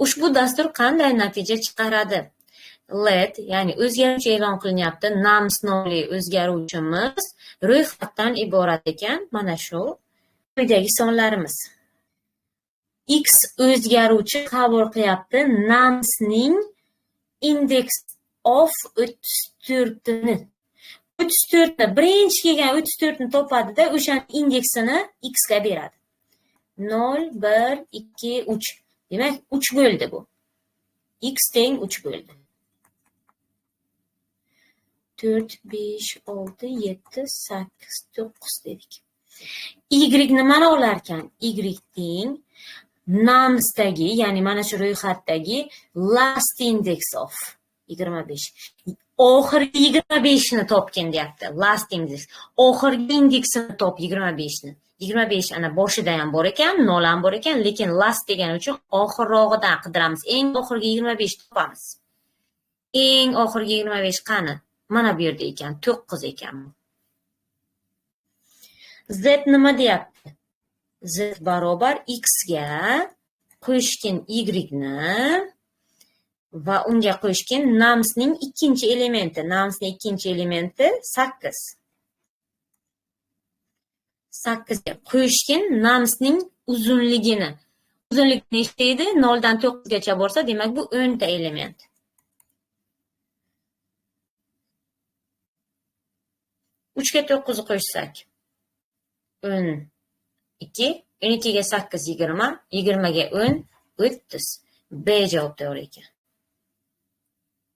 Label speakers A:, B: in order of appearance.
A: Ushbu dastur qanday natija chiqaradi? Let, ya'ni o'zgaruvchi e'lon qilinyapti. Nums nomli o'zgaruvchimiz ro'yxatdan iborat ekan. Mana shu quyidagi sonlarimiz. X o'zgaruvchi qabul qilyapti numsning index of 34ni. 34ni, birinchi kelgan 34ni topadida, o'shaning indeksini x ga beradi. 0, 1, 2, 3. Demak, 3 bo'ldi bu. X teng 3 bo'ldi. 4, 5, 6, 7, 8, 9 dedik. Y nimani olar ekan? Y teng numsdagi, ya'ni mana shu ro'yxatdagi last index of 25. Oxirgi 25 ni topgin deyapti. Last index. Oxirgi indeksini top 25 ni. 25 ana boshida ham bor ekan, 0 ham bor ekan, lekin last degani uchun oxirrog'idan qidiramiz. Eng oxirgi 25 topamiz. Eng oxirgi 25 qani? Mana bu yerda ekan, 9 ekan. Z nima deyapti? Z barobar x ga qo'shgan y ni va unga qo'shgan numsning ikkinchi elementi. Numsning ikkinchi elementi 8. 8 ga qo'shgan numsning uzunligini. Uzunlik nechta edi? 0 dan 9 gacha borsa, demak bu 10 ta element. Uchga 9 qo'shsak 12, 12 ga 8 20, 20 ga 10 30. B javob to'g'ri ekan.